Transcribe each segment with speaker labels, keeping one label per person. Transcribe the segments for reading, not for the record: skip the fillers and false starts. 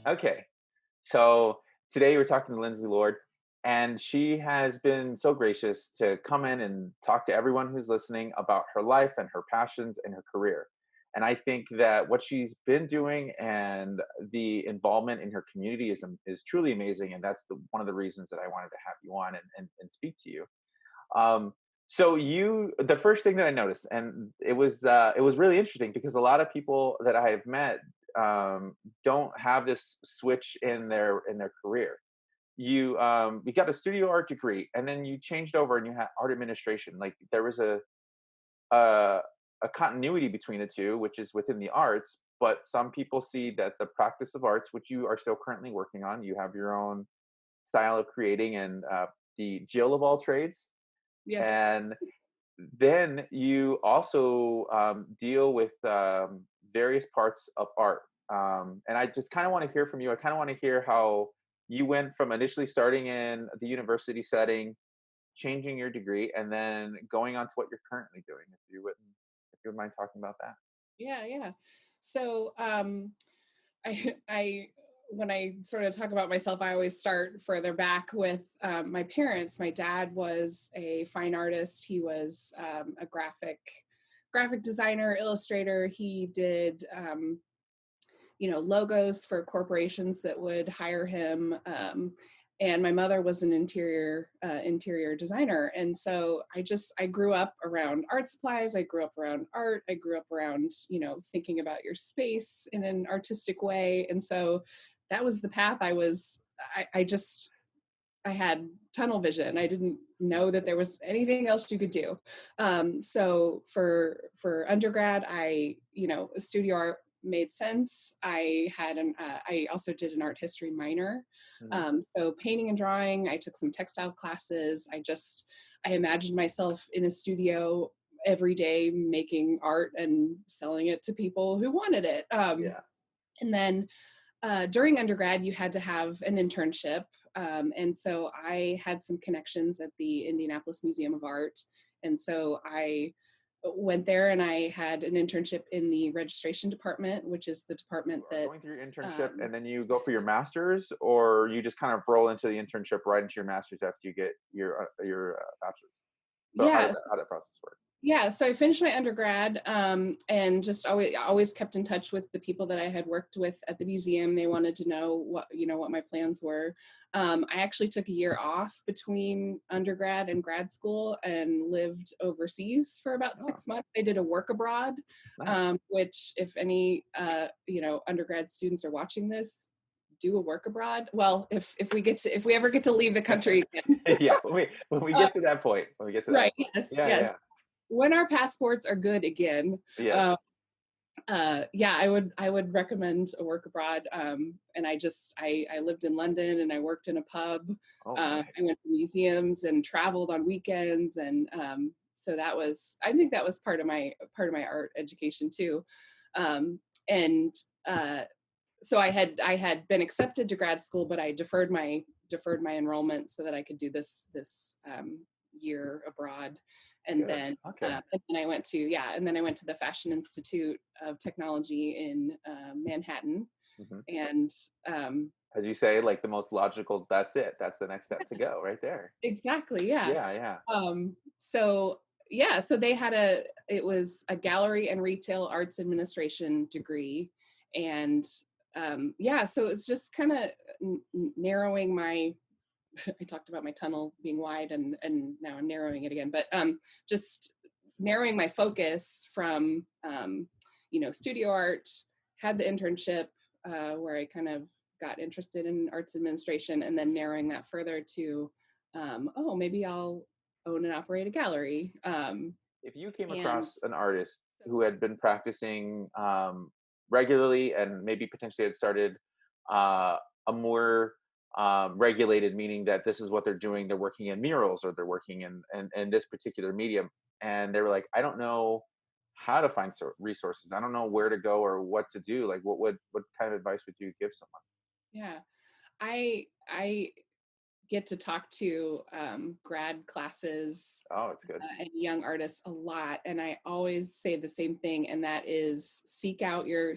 Speaker 1: Okay. So today we're talking to Lindsey Lord, and she has been so gracious to come in and talk to everyone who's listening about her life and her passions and her career. And I think that what she's been doing and the involvement in her community is truly amazing. And that's one of the reasons that I wanted to have you on and speak to you. Um, the first thing that I noticed, and it was really interesting because a lot of people that I have met um, don't have this switch in their career. You got a studio art degree, and then you changed over and you had art administration. Like there was a a continuity between the two, which is within the arts. But some people see that the practice of arts, which you are still currently working on, you have your own style of creating and the Jill of all trades
Speaker 2: Yes.
Speaker 1: and then you also deal with various parts of art. And I just kind of want to hear from you. I kind of want to hear how you went from initially starting in the university setting, changing your degree, and then going on to what you're currently doing. If you would mind talking about that.
Speaker 2: Yeah, yeah. So, I when I sort of talk about myself, I always start further back with my parents. My dad was a fine artist. He was a graphic designer, illustrator. He did logos for corporations that would hire him. And my mother was an interior designer, and so I grew up around art supplies. I grew up around art. I grew up around thinking about your space in an artistic way, and so that was the path I was. I just I had tunnel vision. I didn't know that there was anything else you could do. So for undergrad, studio art made sense. I also did an art history minor.
Speaker 1: Mhm.
Speaker 2: So painting and drawing. I took some textile classes. I imagined myself in a studio every day making art and selling it to people who wanted it.
Speaker 1: Yeah.
Speaker 2: And then during undergrad, you had to have an internship. And so I had some connections at the Indianapolis Museum of Art. And so I went there and I had an internship in the registration department, which is the department
Speaker 1: You are
Speaker 2: that,
Speaker 1: going through your internship
Speaker 2: um,
Speaker 1: and then you go for your master's, or you just kind of roll into the internship right into your master's after you get your bachelor's. So
Speaker 2: yeah,
Speaker 1: how did that process work?
Speaker 2: Yeah, so I finished my undergrad, and just always kept in touch with the people that I had worked with at the museum. They wanted to know what my plans were. I actually took a year off between undergrad and grad school and lived overseas for about
Speaker 1: Oh,
Speaker 2: 6 months. I did a work abroad,
Speaker 1: nice.
Speaker 2: which if any undergrad students are watching this, do a work abroad. Well, if we ever get to leave the country again.
Speaker 1: Yeah, when we
Speaker 2: Uh,
Speaker 1: get to that point, when we get to that
Speaker 2: right?
Speaker 1: point.
Speaker 2: Yes,
Speaker 1: Yeah,
Speaker 2: yes.
Speaker 1: yeah,
Speaker 2: When our passports are good again,
Speaker 1: yes.
Speaker 2: uh, yeah, I would recommend a work abroad. And I lived in London and I worked in a pub.
Speaker 1: Oh,
Speaker 2: I
Speaker 1: nice.
Speaker 2: went to museums and traveled on weekends, and so I think that was part of my art education too. Um, and so I had been accepted to grad school, but I deferred my enrollment so that I could do this year abroad, and
Speaker 1: Good.
Speaker 2: then
Speaker 1: Okay.
Speaker 2: and then I went to the Fashion Institute of Technology in Manhattan,
Speaker 1: Hmm.
Speaker 2: and um,
Speaker 1: As you say, like the most logical, that's it. That's the next step to go right there.
Speaker 2: exactly, yeah.
Speaker 1: Yeah, yeah.
Speaker 2: So yeah, so it was a gallery and retail arts administration degree, and yeah, so it's just kind of narrowing my. I talked about my tunnel being wide, and now I'm narrowing it again, but just narrowing my focus from studio art. Had the internship where I kind of got interested in arts administration, and then narrowing that further to oh, maybe I'll own and operate a gallery.
Speaker 1: If you came
Speaker 2: And
Speaker 1: across an artist
Speaker 2: so,
Speaker 1: who had been practicing regularly and maybe potentially had started a more regulated, meaning that this is what they're doing, they're working in murals or they're working in this particular medium, and they were like, I don't know how to find resources. I don't know where to go or what to do. Like, what kind of advice would you give someone?
Speaker 2: yeah, I get to talk to grad classes
Speaker 1: Oh, it's good.
Speaker 2: and young artists a lot, and I always say the same thing, and that is seek out your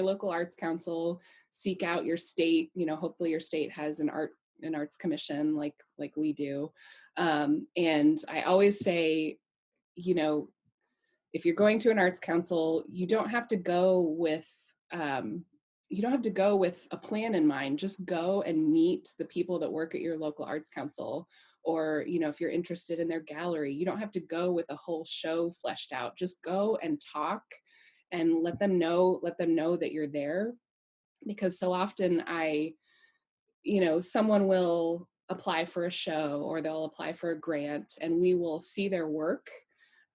Speaker 2: local arts council, seek out your state. Hopefully your state has an arts commission like we do, and I always say, you know, if you're going to an arts council, um, you don't have to go with a plan in mind. Just go and meet the people that work at your local arts council. Or, if you're interested in their gallery, you don't have to go with a whole show fleshed out. Just go and talk and let them know that you're there. Because so often someone will apply for a show or they'll apply for a grant, and we will see their work,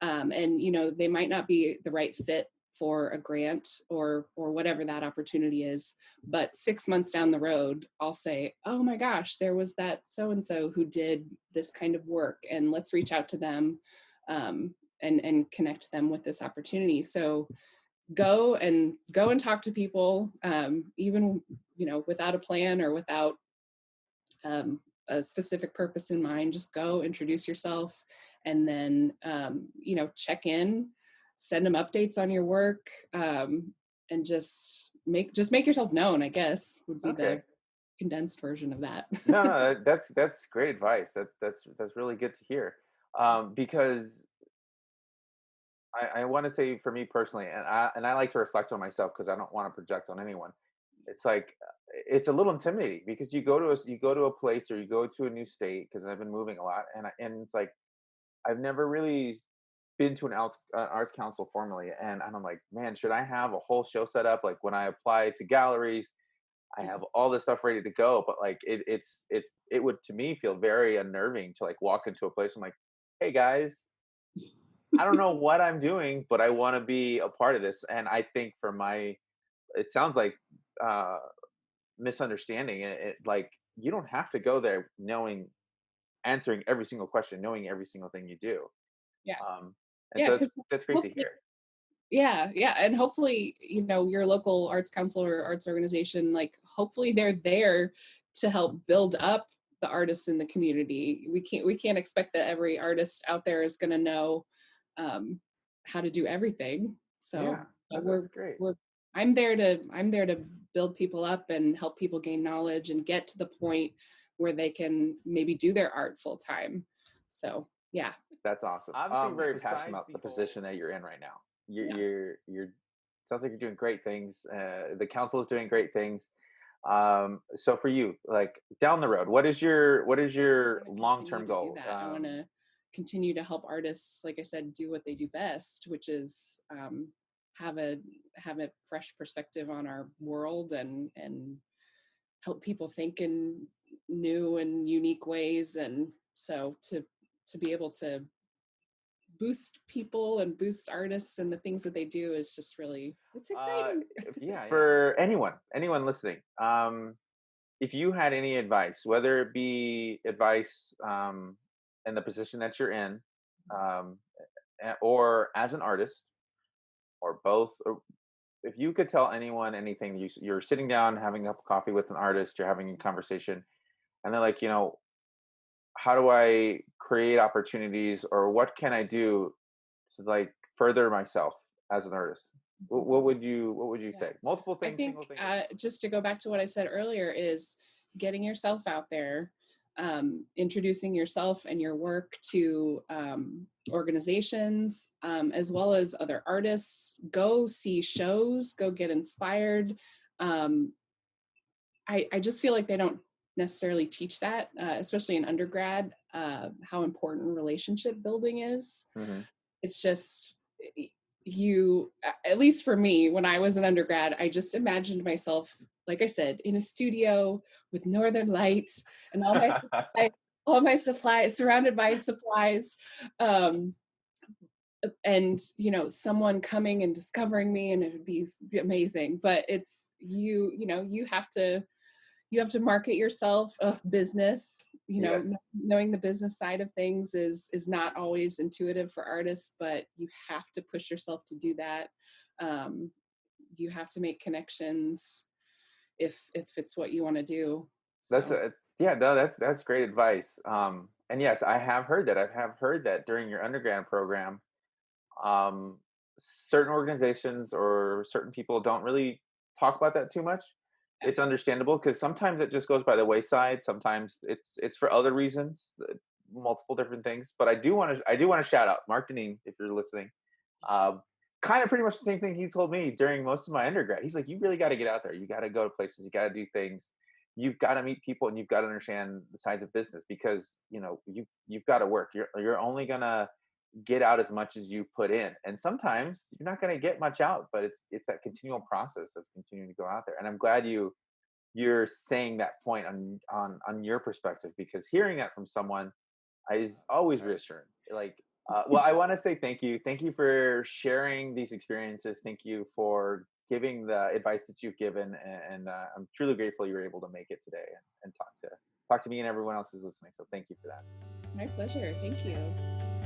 Speaker 2: and they might not be the right fit for a grant or whatever that opportunity is, but 6 months down the road I'll say, oh my gosh, there was that so and so who did this kind of work, and let's reach out to them, and connect them with this opportunity. So go and talk to people, even without a plan or without um, a specific purpose in mind. Just go introduce yourself, and then check in, send them updates on your work, and just make yourself known, I guess, would be
Speaker 1: Okay.
Speaker 2: the condensed version of that.
Speaker 1: No, no, that's great advice. That's really good to hear. Because I want to say for me personally, and I like to reflect on myself because I don't want to project on anyone. It's like it's a little intimidating because you go to a place or you go to a new state because I've been moving a lot, and it's like I've never really been to an arts council formally, and I'm like, man, should I have a whole show set up? Like when I apply to galleries, I
Speaker 2: Yeah.
Speaker 1: have all this stuff ready to go, but like it would to me feel very unnerving to like walk into a place. I'm like, hey guys, I don't know what I'm doing, but I want to be a part of this. And I think it sounds like uh, misunderstanding. Like you don't have to go there answering every single question, knowing every single thing you do.
Speaker 2: Yeah.
Speaker 1: Um, and
Speaker 2: Yeah,
Speaker 1: so
Speaker 2: because
Speaker 1: that's great to hear.
Speaker 2: yeah, and hopefully, your local arts council or arts organization, like hopefully they're there to help build up the artists in the community. We can't expect that every artist out there is going to know um, how to do everything.
Speaker 1: Yeah,
Speaker 2: So
Speaker 1: no, that's
Speaker 2: we're
Speaker 1: great.
Speaker 2: we're I'm there to build people up and help people gain knowledge and get to the point where they can maybe do their art full time. So yeah.
Speaker 1: That's awesome. Obviously, you're very passionate about the position that you're in right now. You're
Speaker 2: Yeah.
Speaker 1: you're sounds like you're doing great things. The council is doing great things. So for you, like down the road,
Speaker 2: I
Speaker 1: what is your
Speaker 2: want to
Speaker 1: long
Speaker 2: continue
Speaker 1: term
Speaker 2: to do
Speaker 1: goal?
Speaker 2: that. I want to continue to help artists, like I said, do what they do best, which is have a have a fresh perspective on our world, and help people think in new and unique ways. And so to be able to boost people and boost artists and the things that they do is just really, it's
Speaker 1: Uh,
Speaker 2: exciting.
Speaker 1: yeah. For anyone listening, if you had any advice, whether it be advice in the position that you're in, um, or as an artist, or both, or if you could tell anyone anything, you're sitting down having a cup of coffee with an artist, you're having a conversation, and they're like, how do I create opportunities, or what can I do to like further myself as an artist? What would you
Speaker 2: Yeah.
Speaker 1: say? Multiple
Speaker 2: I
Speaker 1: things, single
Speaker 2: think,
Speaker 1: thing?
Speaker 2: just to go back to what I said earlier, is getting yourself out there, introducing yourself and your work to organizations, as well as other artists. Go see shows, go get inspired. Um, I just feel like they don't necessarily teach that, especially in undergrad, how important relationship building is.
Speaker 1: Hmm.
Speaker 2: It's just, at least for me, when I was an undergrad, I just imagined myself, like I said, in a studio with northern light and all my supplies, surrounded by supplies, um, and someone coming and discovering me, and it would be amazing. But it's you have to market yourself. Business,
Speaker 1: Yes,
Speaker 2: knowing the business side of things is not always intuitive for artists, but you have to push yourself to do that. um, you have to make connections if it's what you want to do.
Speaker 1: that's
Speaker 2: So
Speaker 1: a Yeah, no, that's great advice. And yes, I have heard that. I have heard that during your undergrad program, um, certain organizations or certain people don't really talk about that too much.
Speaker 2: Yeah.
Speaker 1: It's understandable because sometimes it just goes by the wayside. Sometimes it's for other reasons, multiple different things. But I do want to shout out Mark Deneen if you're listening. Um, Kind of pretty much the same thing he told me during most of my undergrad. He's like, you really got to get out there. You got to go to places. You got to do things. You've got to meet people, and you've got to understand the sides of business because you've got to work. You're only gonna get out as much as you put in, and sometimes you're not going to get much out, but it's that continual process of continuing to go out there. And I'm glad you're saying that point on your perspective, because hearing that from someone is always reassuring. Like, well, I want to say thank you for sharing these experiences. Thank you for giving the advice that you've given, and I'm truly grateful you were able to make it today and talk to me and everyone else who's listening. So thank you for that.
Speaker 2: It's my pleasure. Thank you.